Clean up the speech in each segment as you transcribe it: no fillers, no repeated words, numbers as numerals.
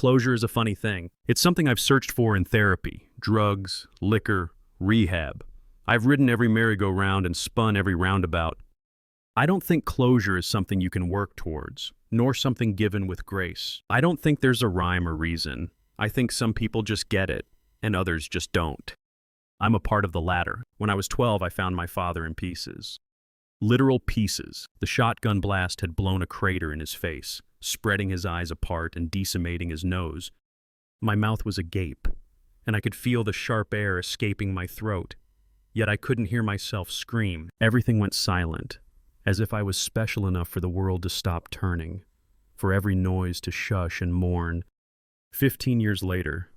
Closure is a funny thing. It's something I've searched for in therapy, drugs, liquor, rehab. I've ridden every merry-go-round and spun every roundabout. I don't think closure is something you can work towards, nor something given with grace. I don't think there's a rhyme or reason. I think some people just get it, and others just don't. I'm a part of the latter. When I was 12, I found my father in pieces. Literal pieces. The shotgun blast had blown a crater in his face, spreading his eyes apart and decimating his nose. My mouth was agape, and I could feel the sharp air escaping my throat. Yet I couldn't hear myself scream. Everything went silent, as if I was special enough for the world to stop turning, for every noise to shush and mourn. 15 years later,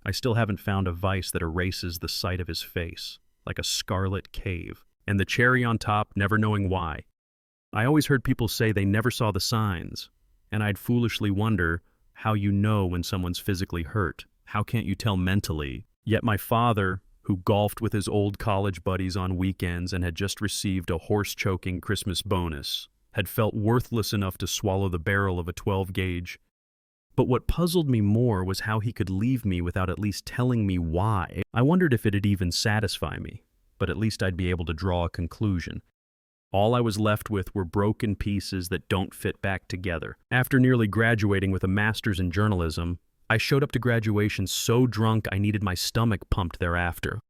I still haven't found a vice that erases the sight of his face, like a scarlet cave, and the cherry on top, never knowing why. I always heard people say they never saw the signs, and I'd foolishly wonder how you know when someone's physically hurt. How can't you tell mentally? Yet my father, who golfed with his old college buddies on weekends and had just received a horse-choking Christmas bonus, had felt worthless enough to swallow the barrel of a 12-gauge. But what puzzled me more was how he could leave me without at least telling me why. I wondered if it'd even satisfy me, but at least I'd be able to draw a conclusion. All I was left with were broken pieces that don't fit back together. After nearly graduating with a master's in journalism, I showed up to graduation so drunk I needed my stomach pumped thereafter.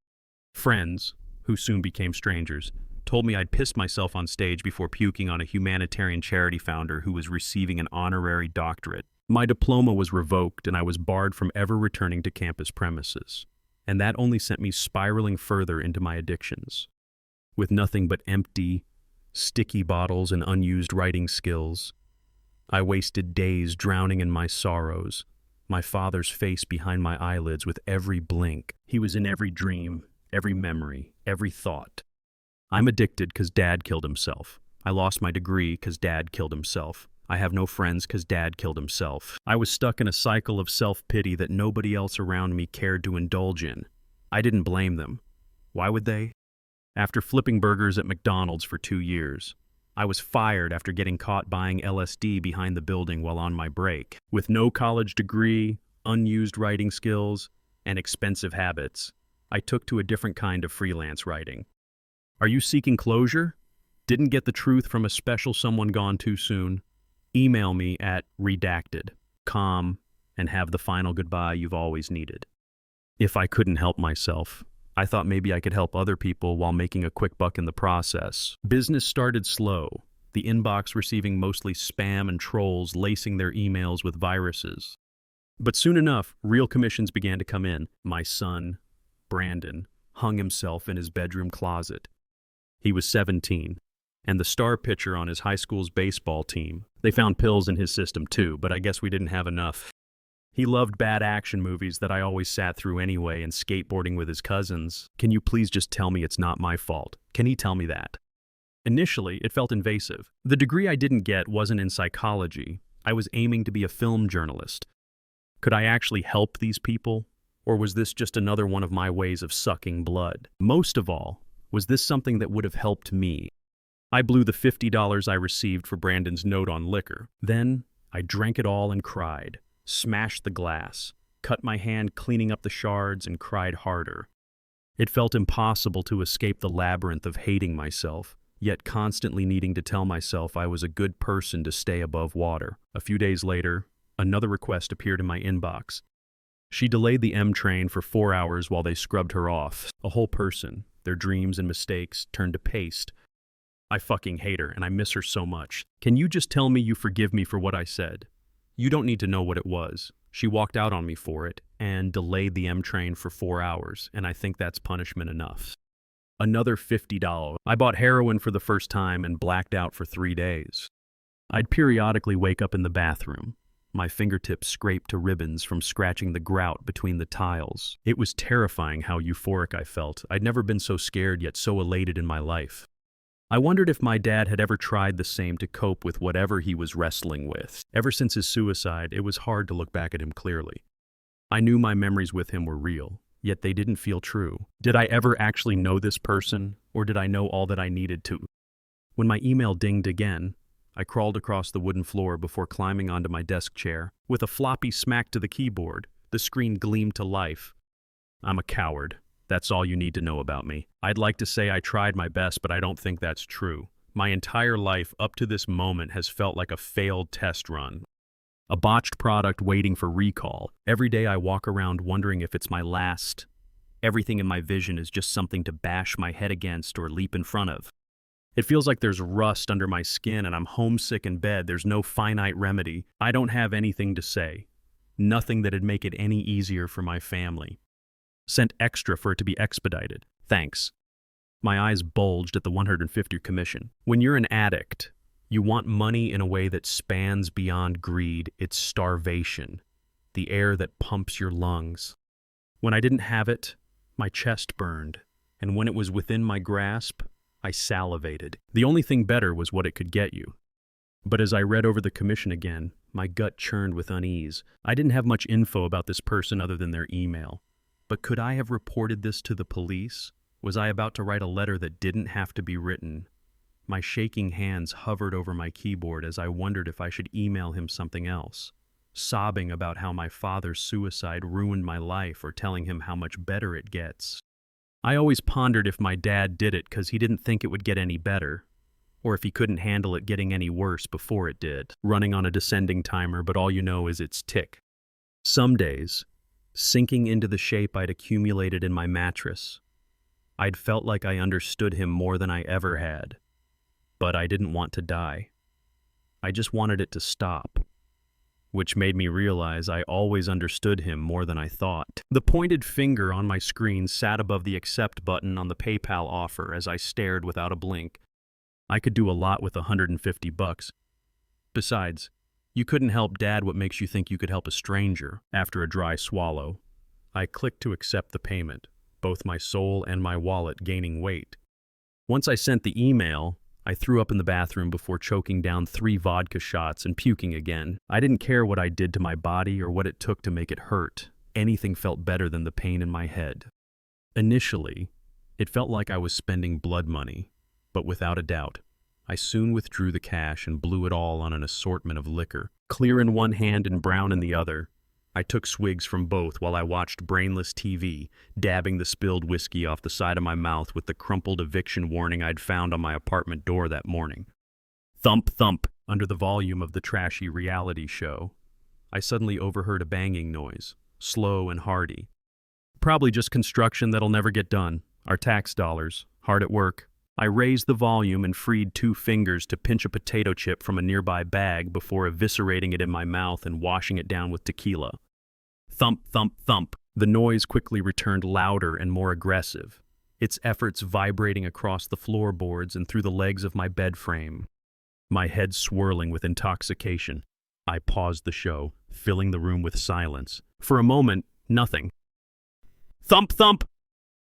Friends, who soon became strangers, told me I'd pissed myself on stage before puking on a humanitarian charity founder who was receiving an honorary doctorate. My diploma was revoked and I was barred from ever returning to campus premises. And that only sent me spiraling further into my addictions. With nothing but empty, sticky bottles and unused writing skills, I wasted days drowning in my sorrows, my father's face behind my eyelids with every blink. He was in every dream, every memory, every thought. I'm addicted because Dad killed himself. I lost my degree because Dad killed himself. I have no friends because Dad killed himself. I was stuck in a cycle of self-pity that nobody else around me cared to indulge in. I didn't blame them. Why would they? After flipping burgers at McDonald's for 2 years, I was fired after getting caught buying LSD behind the building while on my break. With no college degree, unused writing skills, and expensive habits, I took to a different kind of freelance writing. Are you seeking closure? Didn't get the truth from a special someone gone too soon? Email me at redacted, calm, and have the final goodbye you've always needed. If I couldn't help myself, I thought maybe I could help other people while making a quick buck in the process. Business started slow, the inbox receiving mostly spam and trolls lacing their emails with viruses. But soon enough, real commissions began to come in. My son, Brandon, hung himself in his bedroom closet. He was 17. And the star pitcher on his high school's baseball team. They found pills in his system too, but I guess we didn't have enough. He loved bad action movies that I always sat through anyway and skateboarding with his cousins. Can you please just tell me it's not my fault? Can he tell me that? Initially, it felt invasive. The degree I didn't get wasn't in psychology. I was aiming to be a film journalist. Could I actually help these people? Or was this just another one of my ways of sucking blood? Most of all, was this something that would have helped me? I blew the $50 I received for Brandon's note on liquor. Then, I drank it all and cried, smashed the glass, cut my hand cleaning up the shards and cried harder. It felt impossible to escape the labyrinth of hating myself, yet constantly needing to tell myself I was a good person to stay above water. A few days later, another request appeared in my inbox. She delayed the M train for 4 hours while they scrubbed her off. A whole person, their dreams and mistakes, turned to paste. I fucking hate her, and I miss her so much. Can you just tell me you forgive me for what I said? You don't need to know what it was. She walked out on me for it, and delayed the M train for 4 hours, and I think that's punishment enough. Another $50. I bought heroin for the first time and blacked out for 3 days. I'd periodically wake up in the bathroom, my fingertips scraped to ribbons from scratching the grout between the tiles. It was terrifying how euphoric I felt. I'd never been so scared yet so elated in my life. I wondered if my dad had ever tried the same to cope with whatever he was wrestling with. Ever since his suicide, it was hard to look back at him clearly. I knew my memories with him were real, yet they didn't feel true. Did I ever actually know this person, or did I know all that I needed to? When my email dinged again, I crawled across the wooden floor before climbing onto my desk chair. With a floppy smack to the keyboard, the screen gleamed to life. I'm a coward. That's all you need to know about me. I'd like to say I tried my best, but I don't think that's true. My entire life up to this moment has felt like a failed test run. A botched product waiting for recall. Every day I walk around wondering if it's my last. Everything in my vision is just something to bash my head against or leap in front of. It feels like there's rust under my skin and I'm homesick in bed. There's no finite remedy. I don't have anything to say. Nothing that'd make it any easier for my family. Sent extra for it to be expedited. Thanks. My eyes bulged at the 150 commission. When you're an addict, you want money in a way that spans beyond greed. It's starvation, the air that pumps your lungs. When I didn't have it, my chest burned, and when it was within my grasp, I salivated. The only thing better was what it could get you. But as I read over the commission again, my gut churned with unease. I didn't have much info about this person other than their email. But could I have reported this to the police? Was I about to write a letter that didn't have to be written? My shaking hands hovered over my keyboard as I wondered if I should email him something else, sobbing about how my father's suicide ruined my life or telling him how much better it gets. I always pondered if my dad did it because he didn't think it would get any better, or if he couldn't handle it getting any worse before it did, running on a descending timer, but all you know is its tick. Some days, sinking into the shape I'd accumulated in my mattress, I'd felt like I understood him more than I ever had. But I didn't want to die. I just wanted it to stop, which made me realize I always understood him more than I thought. The pointed finger on my screen sat above the accept button on the PayPal offer as I stared without a blink. I could do a lot with $150. Besides, you couldn't help Dad what makes you think you could help a stranger. After a dry swallow, I clicked to accept the payment, both my soul and my wallet gaining weight. Once I sent the email, I threw up in the bathroom before choking down 3 vodka shots and puking again. I didn't care what I did to my body or what it took to make it hurt. Anything felt better than the pain in my head. Initially, it felt like I was spending blood money, but without a doubt, I soon withdrew the cash and blew it all on an assortment of liquor. Clear in one hand and brown in the other, I took swigs from both while I watched brainless TV, dabbing the spilled whiskey off the side of my mouth with the crumpled eviction warning I'd found on my apartment door that morning. Thump, thump, under the volume of the trashy reality show. I suddenly overheard a banging noise, slow and hearty. Probably just construction that'll never get done. Our tax dollars, hard at work. I raised the volume and freed 2 fingers to pinch a potato chip from a nearby bag before eviscerating it in my mouth and washing it down with tequila. Thump, thump, thump. The noise quickly returned louder and more aggressive, its efforts vibrating across the floorboards and through the legs of my bed frame. My head swirling with intoxication, I paused the show, filling the room with silence. For a moment, nothing. Thump, thump!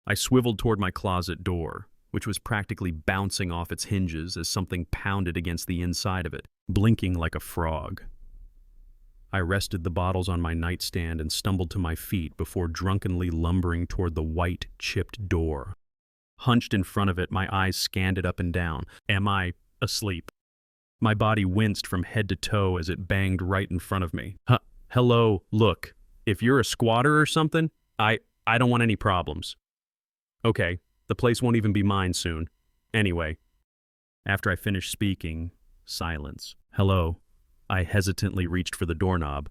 I swiveled toward my closet door, which was practically bouncing off its hinges as something pounded against the inside of it, blinking like a frog. I rested the bottles on my nightstand and stumbled to my feet before drunkenly lumbering toward the white, chipped door. Hunched in front of it, my eyes scanned it up and down. Am I asleep? My body winced from head to toe as it banged right in front of me. Hello, look, if you're a squatter or something, I don't want any problems. Okay, the place won't even be mine soon. Anyway, after I finished speaking, silence. Hello. I hesitantly reached for the doorknob.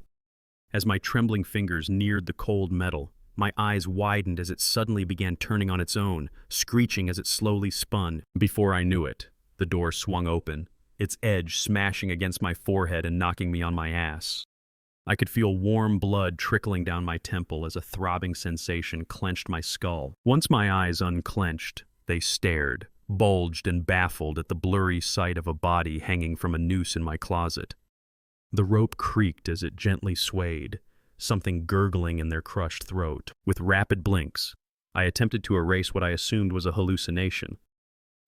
As my trembling fingers neared the cold metal, my eyes widened as it suddenly began turning on its own, screeching as it slowly spun. Before I knew it, the door swung open, its edge smashing against my forehead and knocking me on my ass. I could feel warm blood trickling down my temple as a throbbing sensation clenched my skull. Once my eyes unclenched, they stared, bulged and baffled at the blurry sight of a body hanging from a noose in my closet. The rope creaked as it gently swayed, something gurgling in their crushed throat. With rapid blinks, I attempted to erase what I assumed was a hallucination.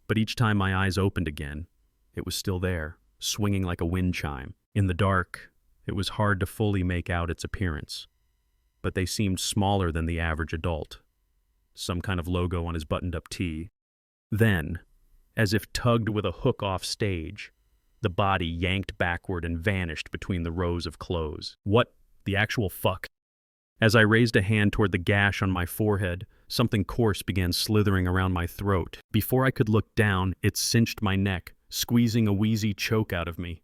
But each time my eyes opened again, it was still there, swinging like a wind chime. In the dark, it was hard to fully make out its appearance, but they seemed smaller than the average adult. Some kind of logo on his buttoned-up tee. Then, as if tugged with a hook off stage, the body yanked backward and vanished between the rows of clothes. What the actual fuck? As I raised a hand toward the gash on my forehead, something coarse began slithering around my throat. Before I could look down, it cinched my neck, squeezing a wheezy choke out of me.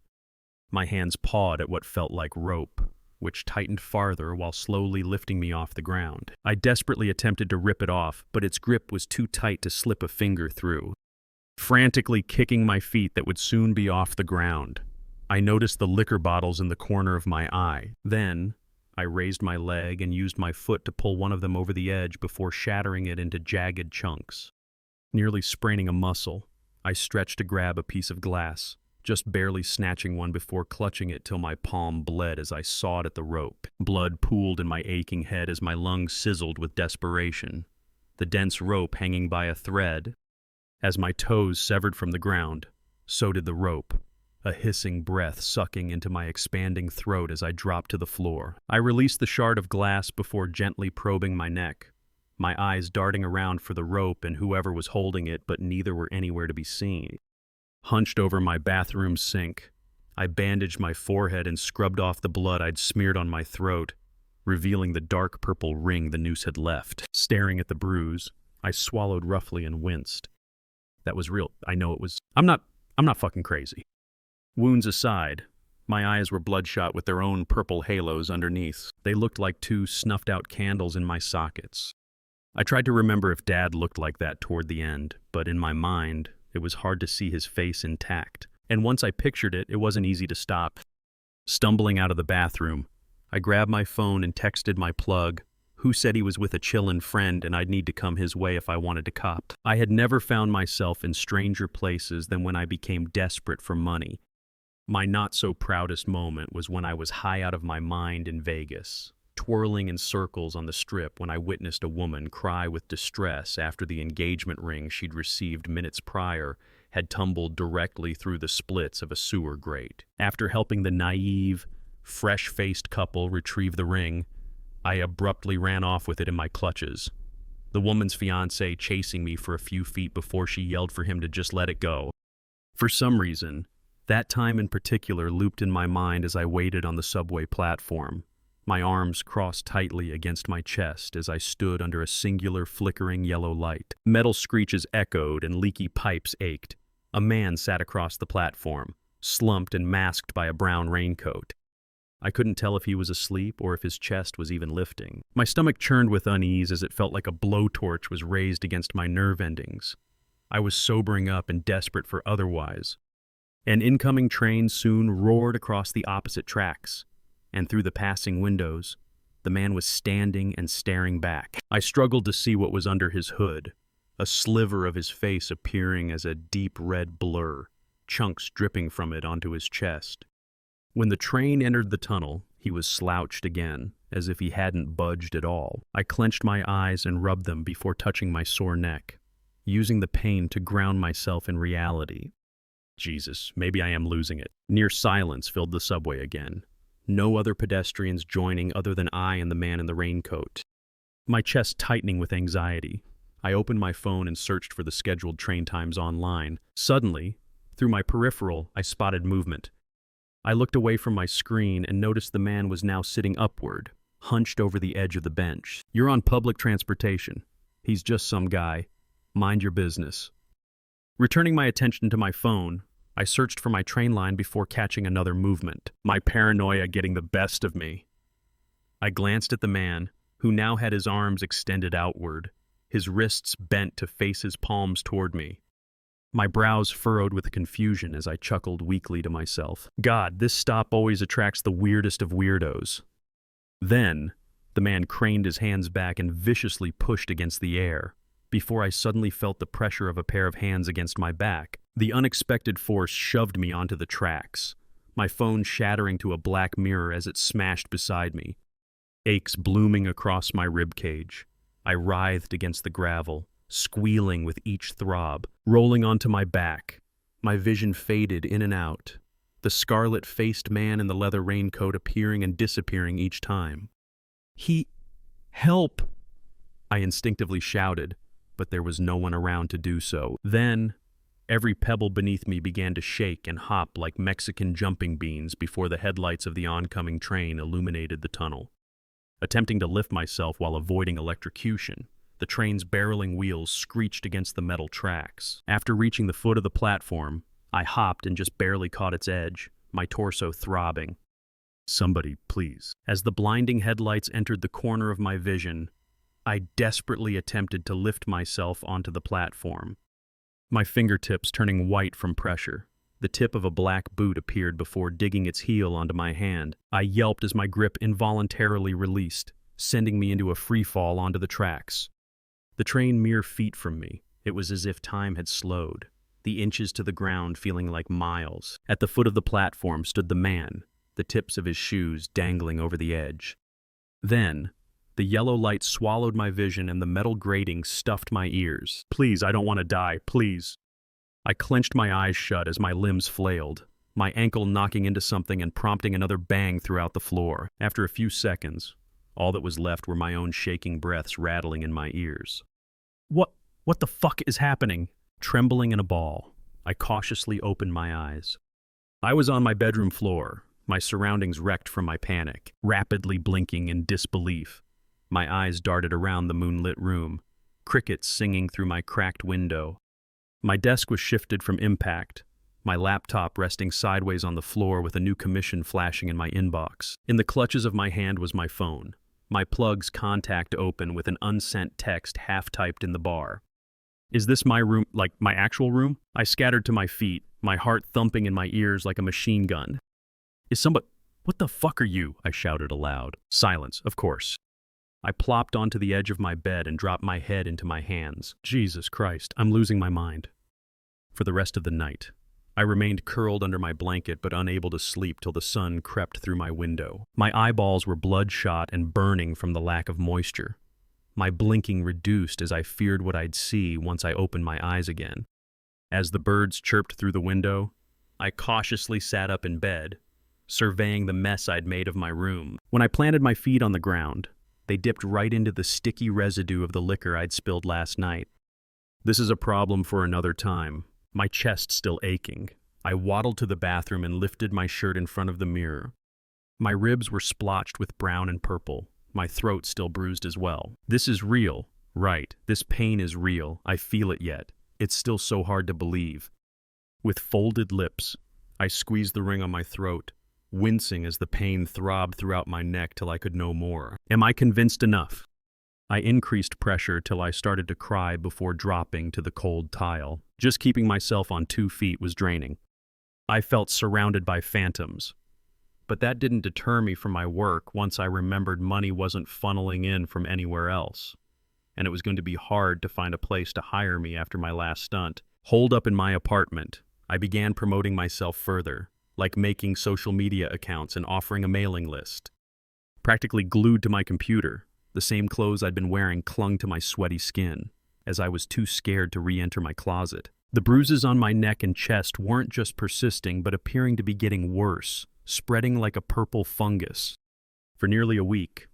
My hands pawed at what felt like rope, which tightened farther while slowly lifting me off the ground. I desperately attempted to rip it off, but its grip was too tight to slip a finger through. Frantically kicking my feet that would soon be off the ground, I noticed the liquor bottles in the corner of my eye. Then, I raised my leg and used my foot to pull one of them over the edge before shattering it into jagged chunks. Nearly spraining a muscle, I stretched to grab a piece of glass, just barely snatching one before clutching it till my palm bled as I sawed at the rope. Blood pooled in my aching head as my lungs sizzled with desperation. The dense rope hanging by a thread. As my toes severed from the ground, so did the rope, a hissing breath sucking into my expanding throat as I dropped to the floor. I released the shard of glass before gently probing my neck, my eyes darting around for the rope and whoever was holding it, but neither were anywhere to be seen. Hunched over my bathroom sink, I bandaged my forehead and scrubbed off the blood I'd smeared on my throat, revealing the dark purple ring the noose had left. Staring at the bruise, I swallowed roughly and winced. That was real. I know it was. I'm not fucking crazy. Wounds aside, my eyes were bloodshot with their own purple halos underneath. They looked like two snuffed-out candles in my sockets. I tried to remember if Dad looked like that toward the end, but in my mind, it was hard to see his face intact. And once I pictured it, it wasn't easy to stop. Stumbling out of the bathroom, I grabbed my phone and texted my plug, who said he was with a chillin' friend and I'd need to come his way if I wanted to cop. I had never found myself in stranger places than when I became desperate for money. My not-so-proudest moment was when I was high out of my mind in Vegas, twirling in circles on the strip when I witnessed a woman cry with distress after the engagement ring she'd received minutes prior had tumbled directly through the splits of a sewer grate. After helping the naive, fresh-faced couple retrieve the ring, I abruptly ran off with it in my clutches, the woman's fiancé chasing me for a few feet before she yelled for him to just let it go. For some reason, that time in particular looped in my mind as I waited on the subway platform, my arms crossed tightly against my chest as I stood under a singular flickering yellow light. Metal screeches echoed and leaky pipes ached. A man sat across the platform, slumped and masked by a brown raincoat. I couldn't tell if he was asleep or if his chest was even lifting. My stomach churned with unease as it felt like a blowtorch was raised against my nerve endings. I was sobering up and desperate for otherwise. An incoming train soon roared across the opposite tracks, and through the passing windows, the man was standing and staring back. I struggled to see what was under his hood, a sliver of his face appearing as a deep red blur, chunks dripping from it onto his chest. When the train entered the tunnel, he was slouched again, as if he hadn't budged at all. I clenched my eyes and rubbed them before touching my sore neck, using the pain to ground myself in reality. Jesus, maybe I am losing it. Near silence filled the subway again. No other pedestrians joining other than I and the man in the raincoat. My chest tightening with anxiety, I opened my phone and searched for the scheduled train times online. Suddenly, through my peripheral, I spotted movement. I looked away from my screen and noticed the man was now sitting upward, hunched over the edge of the bench. "You're on public transportation. He's just some guy. Mind your business." Returning my attention to my phone, I searched for my train line before catching another movement, my paranoia getting the best of me. I glanced at the man, who now had his arms extended outward, his wrists bent to face his palms toward me. My brows furrowed with confusion as I chuckled weakly to myself. God, this stop always attracts the weirdest of weirdos. Then, the man craned his hands back and viciously pushed against the air, before I suddenly felt the pressure of a pair of hands against my back. The unexpected force shoved me onto the tracks, my phone shattering to a black mirror as it smashed beside me. Aches blooming across my ribcage. I writhed against the gravel, squealing with each throb, rolling onto my back. My vision faded in and out, the scarlet-faced man in the leather raincoat appearing and disappearing each time. Help! I instinctively shouted, but there was no one around to do so. Then, Every pebble beneath me began to shake and hop like Mexican jumping beans before the headlights of the oncoming train illuminated the tunnel. Attempting to lift myself while avoiding electrocution, the train's barreling wheels screeched against the metal tracks. After reaching the foot of the platform, I hopped and just barely caught its edge, my torso throbbing. Somebody, please. As the blinding headlights entered the corner of my vision, I desperately attempted to lift myself onto the platform. My fingertips turning white from pressure. The tip of a black boot appeared before digging its heel onto my hand. I yelped as my grip involuntarily released, sending me into a free fall onto the tracks. The train mere feet from me. It was as if time had slowed, the inches to the ground feeling like miles. At the foot of the platform stood the man, the tips of his shoes dangling over the edge. Then, the yellow light swallowed my vision and the metal grating stuffed my ears. Please, I don't want to die, please. I clenched my eyes shut as my limbs flailed, my ankle knocking into something and prompting another bang throughout the floor. After a few seconds, all that was left were my own shaking breaths rattling in my ears. What the fuck is happening? Trembling in a ball, I cautiously opened my eyes. I was on my bedroom floor, my surroundings wrecked from my panic, rapidly blinking in disbelief. My eyes darted around the moonlit room, crickets singing through my cracked window. My desk was shifted from impact, my laptop resting sideways on the floor with a new commission flashing in my inbox. In the clutches of my hand was my phone, my plug's contact open with an unsent text half-typed in the bar. Is this my room, like my actual room? I scattered to my feet, my heart thumping in my ears like a machine gun. What the fuck are you? I shouted aloud. Silence, of course. I plopped onto the edge of my bed and dropped my head into my hands. Jesus Christ, I'm losing my mind. For the rest of the night, I remained curled under my blanket but unable to sleep till the sun crept through my window. My eyeballs were bloodshot and burning from the lack of moisture. My blinking reduced as I feared what I'd see once I opened my eyes again. As the birds chirped through the window, I cautiously sat up in bed, surveying the mess I'd made of my room. When I planted my feet on the ground, they dipped right into the sticky residue of the liquor I'd spilled last night. This is a problem for another time. My chest still aching, I waddled to the bathroom and lifted my shirt in front of the mirror. My ribs were splotched with brown and purple, my throat still bruised as well. This is real, right? This pain is real. I feel it yet. It's still so hard to believe. With folded lips, I squeezed the ring on my throat, wincing as the pain throbbed throughout my neck till I could no more. Am I convinced enough? I increased pressure till I started to cry before dropping to the cold tile. Just keeping myself on 2 feet was draining. I felt surrounded by phantoms. But that didn't deter me from my work once I remembered money wasn't funneling in from anywhere else, and it was going to be hard to find a place to hire me after my last stunt. Holed up in my apartment, I began promoting myself further, like making social media accounts and offering a mailing list. Practically glued to my computer, the same clothes I'd been wearing clung to my sweaty skin, as I was too scared to re-enter my closet. The bruises on my neck and chest weren't just persisting but appearing to be getting worse, spreading like a purple fungus. For nearly a week,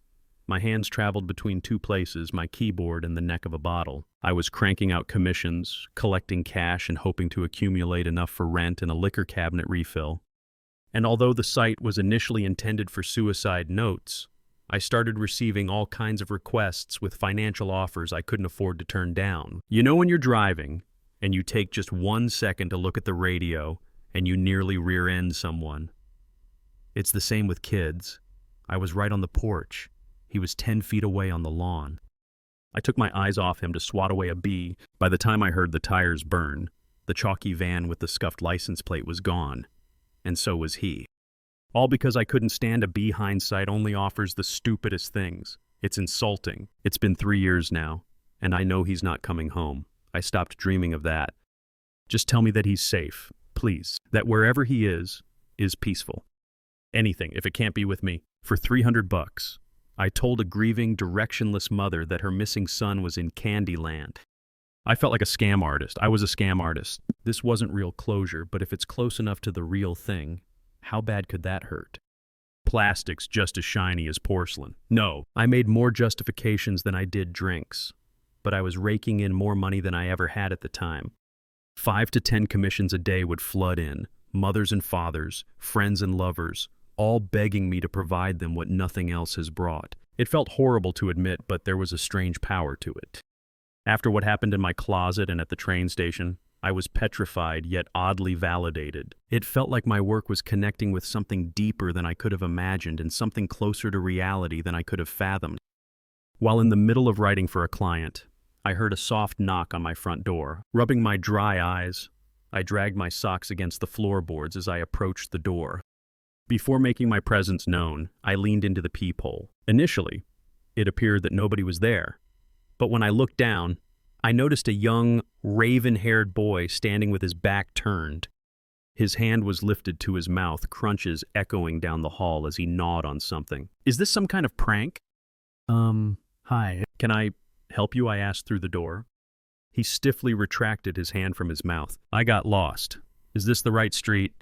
my hands traveled between 2 places, my keyboard and the neck of a bottle. I was cranking out commissions, collecting cash and hoping to accumulate enough for rent and a liquor cabinet refill. And although the site was initially intended for suicide notes, I started receiving all kinds of requests with financial offers I couldn't afford to turn down. You know when you're driving, and you take just 1 second to look at the radio, and you nearly rear-end someone? It's the same with kids. I was right on the porch. He was 10 feet away on the lawn. I took my eyes off him to swat away a bee. By the time I heard the tires burn, the chalky van with the scuffed license plate was gone. And so was he. All because I couldn't stand a bee. Hindsight only offers the stupidest things. It's insulting. It's been 3 years now, and I know he's not coming home. I stopped dreaming of that. Just tell me that he's safe, please. That wherever he is peaceful. Anything, if it can't be with me. For $300, I told a grieving, directionless mother that her missing son was in Candyland. I felt like a scam artist. I was a scam artist. This wasn't real closure, but if it's close enough to the real thing, how bad could that hurt? Plastic's just as shiny as porcelain. No, I made more justifications than I did drinks, but I was raking in more money than I ever had at the time. 5 to 10 commissions a day would flood in, mothers and fathers, friends and lovers, all begging me to provide them what nothing else has brought. It felt horrible to admit, but there was a strange power to it. After what happened in my closet and at the train station, I was petrified yet oddly validated. It felt like my work was connecting with something deeper than I could have imagined and something closer to reality than I could have fathomed. While in the middle of writing for a client, I heard a soft knock on my front door. Rubbing my dry eyes, I dragged my socks against the floorboards as I approached the door. Before making my presence known, I leaned into the peephole. Initially, it appeared that nobody was there. But when I looked down, I noticed a young, raven-haired boy standing with his back turned. His hand was lifted to his mouth, crunches echoing down the hall as he gnawed on something. Is this some kind of prank? Hi. Can I help you? I asked through the door. He stiffly retracted his hand from his mouth. I got lost. Is this the right street?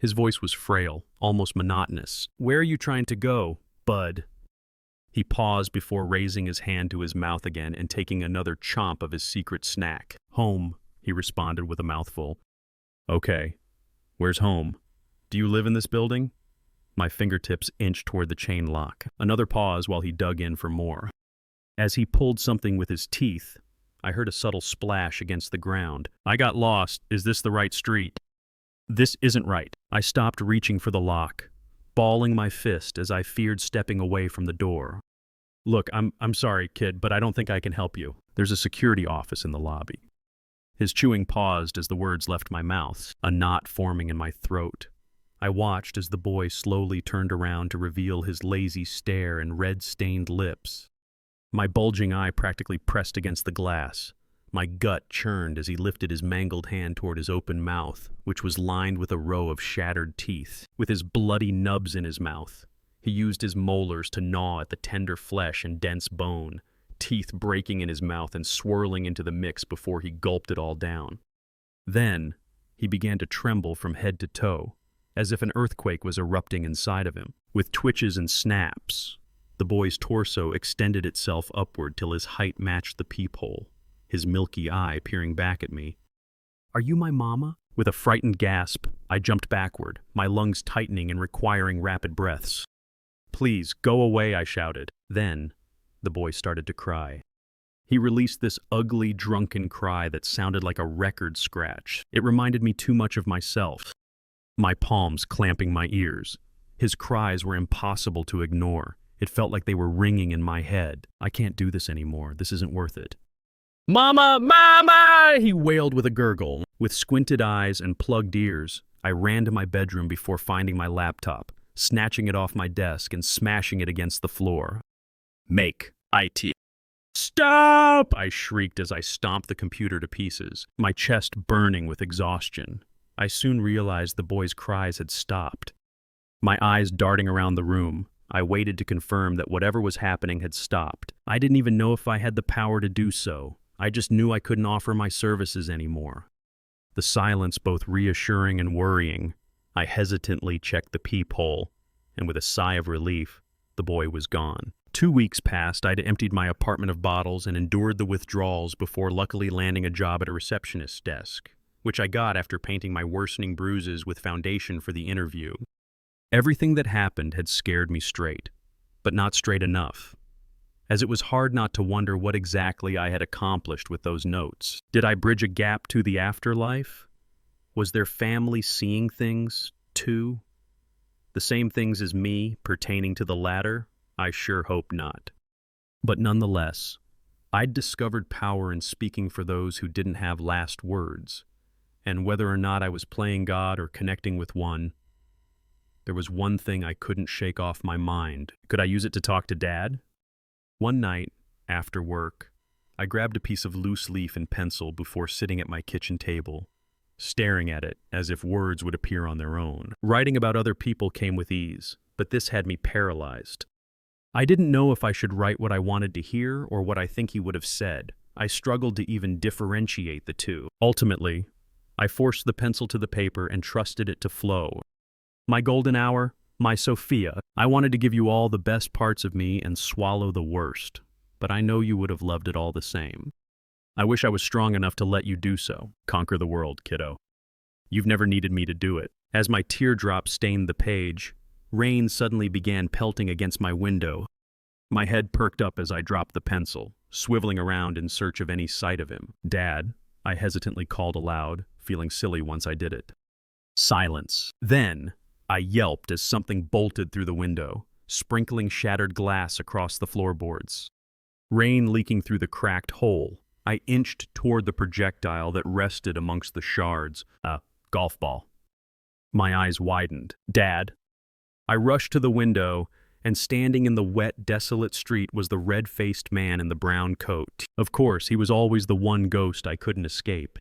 His voice was frail, almost monotonous. Where are you trying to go, bud? He paused before raising his hand to his mouth again and taking another chomp of his secret snack. Home, he responded with a mouthful. Okay, where's home? Do you live in this building? My fingertips inched toward the chain lock. Another pause while he dug in for more. As he pulled something with his teeth, I heard a subtle splash against the ground. I got lost. Is this the right street? This isn't right. I stopped reaching for the lock, balling my fist as I feared stepping away from the door. Look, I'm sorry, kid, but I don't think I can help you. There's a security office in the lobby. His chewing paused as the words left my mouth, a knot forming in my throat. I watched as the boy slowly turned around to reveal his lazy stare and red-stained lips. My bulging eye practically pressed against the glass. My gut churned as he lifted his mangled hand toward his open mouth, which was lined with a row of shattered teeth. With his bloody nubs in his mouth, he used his molars to gnaw at the tender flesh and dense bone, teeth breaking in his mouth and swirling into the mix before he gulped it all down. Then, he began to tremble from head to toe, as if an earthquake was erupting inside of him. With twitches and snaps, the boy's torso extended itself upward till his height matched the peephole, his milky eye peering back at me. Are you my mama? With a frightened gasp, I jumped backward, my lungs tightening and requiring rapid breaths. Please, go away, I shouted. Then, the boy started to cry. He released this ugly, drunken cry that sounded like a record scratch. It reminded me too much of myself, my palms clamping my ears. His cries were impossible to ignore. It felt like they were ringing in my head. I can't do this anymore. This isn't worth it. Mama! Mama! He wailed with a gurgle. With squinted eyes and plugged ears, I ran to my bedroom before finding my laptop, snatching it off my desk and smashing it against the floor. Make IT. Stop! I shrieked as I stomped the computer to pieces, my chest burning with exhaustion. I soon realized the boy's cries had stopped. My eyes darting around the room, I waited to confirm that whatever was happening had stopped. I didn't even know if I had the power to do so. I just knew I couldn't offer my services anymore. The silence both reassuring and worrying. I hesitantly checked the peephole, and with a sigh of relief, the boy was gone. 2 weeks passed. I'd emptied my apartment of bottles and endured the withdrawals before luckily landing a job at a receptionist's desk, which I got after painting my worsening bruises with foundation for the interview. Everything that happened had scared me straight, but not straight enough, as it was hard not to wonder what exactly I had accomplished with those notes. Did I bridge a gap to the afterlife? Was their family seeing things, too? The same things as me pertaining to the latter? I sure hope not. But nonetheless, I'd discovered power in speaking for those who didn't have last words, and whether or not I was playing God or connecting with one, there was one thing I couldn't shake off my mind. Could I use it to talk to Dad? One night, after work, I grabbed a piece of loose leaf and pencil before sitting at my kitchen table, staring at it as if words would appear on their own. Writing about other people came with ease, but this had me paralyzed. I didn't know if I should write what I wanted to hear or what I think he would have said. I struggled to even differentiate the two. Ultimately, I forced the pencil to the paper and trusted it to flow. My golden hour, my Sophia, I wanted to give you all the best parts of me and swallow the worst, but I know you would have loved it all the same. I wish I was strong enough to let you do so. Conquer the world, kiddo. You've never needed me to do it. As my teardrop stained the page, rain suddenly began pelting against my window. My head perked up as I dropped the pencil, swiveling around in search of any sight of him. Dad, I hesitantly called aloud, feeling silly once I did it. Silence. Then, I yelped as something bolted through the window, sprinkling shattered glass across the floorboards. Rain leaking through the cracked hole, I inched toward the projectile that rested amongst the shards. A golf ball. My eyes widened. Dad. I rushed to the window, and standing in the wet, desolate street was the red-faced man in the brown coat. Of course, he was always the one ghost I couldn't escape.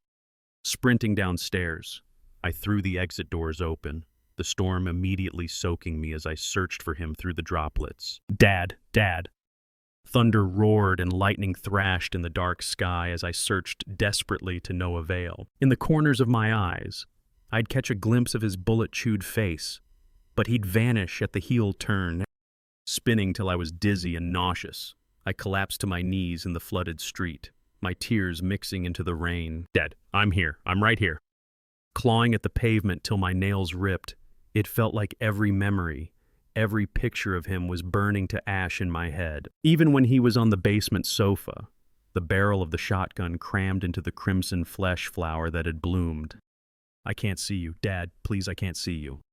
Sprinting downstairs, I threw the exit doors open, the storm immediately soaking me as I searched for him through the droplets. Dad, Dad. Thunder roared and lightning thrashed in the dark sky as I searched desperately to no avail. In the corners of my eyes, I'd catch a glimpse of his bullet-chewed face, but he'd vanish at the heel turn. Spinning till I was dizzy and nauseous, I collapsed to my knees in the flooded street, my tears mixing into the rain. Dad, I'm here. I'm right here. Clawing at the pavement till my nails ripped, it felt like every memory, every picture of him was burning to ash in my head. Even when he was on the basement sofa, the barrel of the shotgun crammed into the crimson flesh flower that had bloomed. I can't see you. Dad, please, I can't see you.